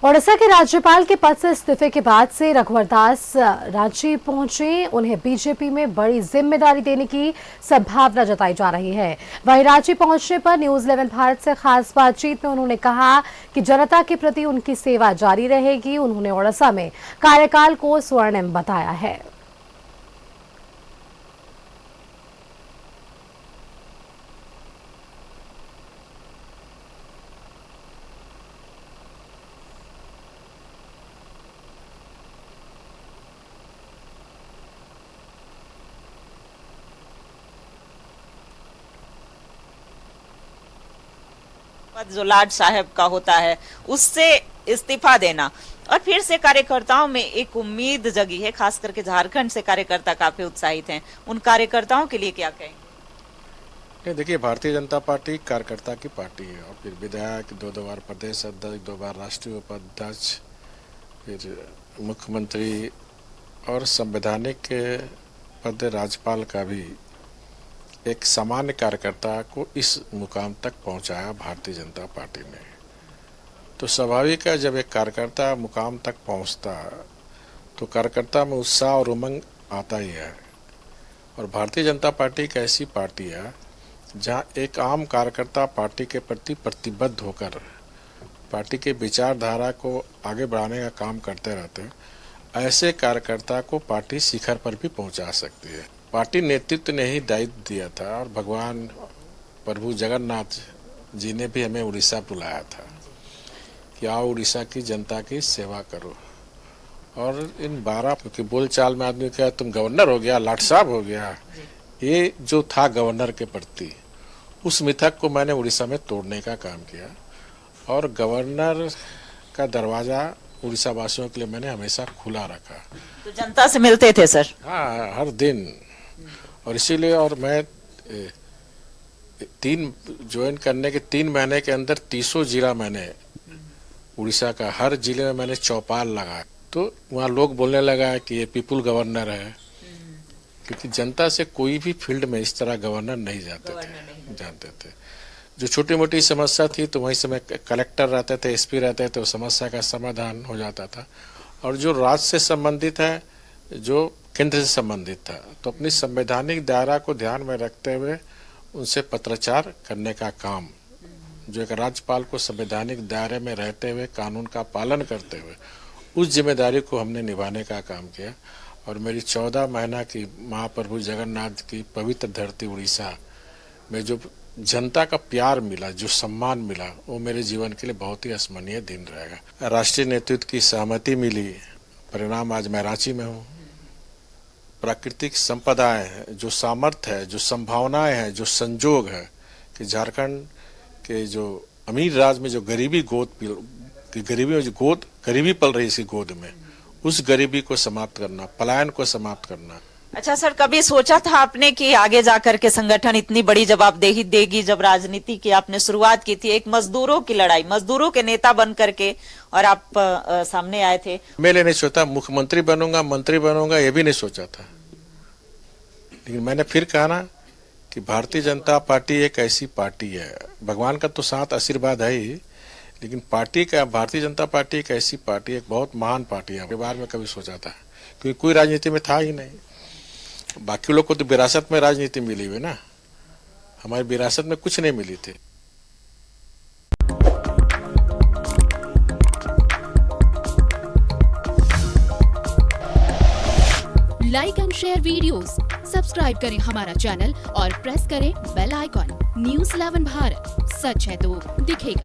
ओडिशा के राज्यपाल के पद से इस्तीफे के बाद से रघुवर दास रांची पहुंचे। उन्हें बीजेपी में बड़ी जिम्मेदारी देने की संभावना जताई जा रही है। वहीं रांची पहुंचने पर न्यूज 11 भारत से खास बातचीत में उन्होंने कहा कि जनता के प्रति उनकी सेवा जारी रहेगी। उन्होंने ओडिशा में कार्यकाल को स्वर्णिम बताया है। पद जो लाड साहब का होता है उससे इस्तीफा देना और फिर से कार्यकर्ताओं में एक उम्मीद जगी है। खास करके झारखंड से कार्यकर्ता काफी उत्साहित हैं। उन कार्यकर्ताओं के लिए क्या कहेंगे? देखिए, भारतीय जनता पार्टी कार्यकर्ता की पार्टी है और फिर विधायक, दो बार प्रदेश अध्यक्ष, 2 बार राष्ट्रीय उपाध्यक्ष, फिर मुख्यमंत्री और संवैधानिक पद राज्यपाल का भी एक सामान्य कार्यकर्ता को इस मुकाम तक पहुंचाया भारतीय जनता पार्टी ने। तो स्वाभाविक है, जब एक कार्यकर्ता मुकाम तक पहुंचता तो कार्यकर्ता में उत्साह और उमंग आता ही है। और भारतीय जनता पार्टी एक ऐसी पार्टी है जहां एक आम कार्यकर्ता पार्टी के प्रति प्रतिबद्ध होकर पार्टी के विचारधारा को आगे बढ़ाने का काम करते रहते हैं। ऐसे कार्यकर्ता को पार्टी शिखर पर भी पहुंचा सकती है। पार्टी नेतृत्व ने ही दायित्व दिया था और भगवान प्रभु जगन्नाथ जी ने भी हमें उड़ीसा बुलाया था कि आओ उड़ीसा की जनता की सेवा करो। और इन 12 क्योंकि बोलचाल में आदमी कहा तुम गवर्नर हो गया, लाट साहब हो गया, ये जो था गवर्नर के प्रति, उस मिथक को मैंने उड़ीसा में तोड़ने का काम किया और गवर्नर का दरवाजा उड़ीसा वासियों के लिए मैंने हमेशा खुला रखा। तो जनता से मिलते थे सर? हाँ, हर दिन। और इसीलिए और मैं ज्वाइन करने के 3 महीने के अंदर 30 जिला मैंने उड़ीसा का हर जिले में मैंने चौपाल लगाया। तो वहाँ लोग बोलने लगा कि ये पीपुल गवर्नर है, क्योंकि जनता से कोई भी फील्ड में इस तरह गवर्नर नहीं जानते थे। जो छोटी मोटी समस्या थी तो वहीं समय कलेक्टर रहते थे, एसपी रहते थे, तो समस्या का समाधान हो जाता था। और जो राज्य से संबंधित है, जो केंद्र से संबंधित था, तो अपनी संवैधानिक दायरा को ध्यान में रखते हुए उनसे पत्राचार करने का काम, जो एक राज्यपाल को संवैधानिक दायरे में रहते हुए कानून का पालन करते हुए उस जिम्मेदारी को हमने निभाने का काम किया। और मेरी 14 महीना की महाप्रभु जगन्नाथ की पवित्र धरती उड़ीसा में जो जनता का प्यार मिला, जो सम्मान मिला, वो मेरे जीवन के लिए बहुत ही अस्मरणीय दिन रहेगा। राष्ट्रीय नेतृत्व की सहमति मिली, परिणाम आज मैं रांची में हूँ। प्राकृतिक संपदाएं, जो सामर्थ्य है, जो संभावनाएं हैं, जो संजोग है कि झारखंड के जो अमीर राज्य में जो गरीबी पल रही इसकी गोद में, उस गरीबी को समाप्त करना, पलायन को समाप्त करना। अच्छा सर, कभी सोचा था आपने कि आगे जाकर के संगठन इतनी बड़ी जवाबदेही देगी? जब राजनीति की आपने शुरुआत की थी, एक मजदूरों की लड़ाई, मजदूरों के नेता बन करके, और आप सामने आए थे। मैंने नहीं सोचा मुख्यमंत्री बनूंगा, मंत्री बनूंगा, ये भी नहीं सोचा था। लेकिन मैंने फिर कहा ना कि भारतीय जनता पार्टी एक ऐसी पार्टी है, भगवान का तो साथ आशीर्वाद है ही, लेकिन भारतीय जनता पार्टी एक ऐसी पार्टी, एक बहुत महान पार्टी है। के बारे में कभी सोचा था? क्योंकि कोई राजनीति में था ही नहीं। बाकी लोग को तो विरासत में राजनीति मिली हुई ना, हमारी विरासत में कुछ नहीं मिली थी। Like and share videos, subscribe करें हमारा चैनल और प्रेस करें बेल आइकॉन। न्यूज़ 11 भारत, सच है तो दिखेगा।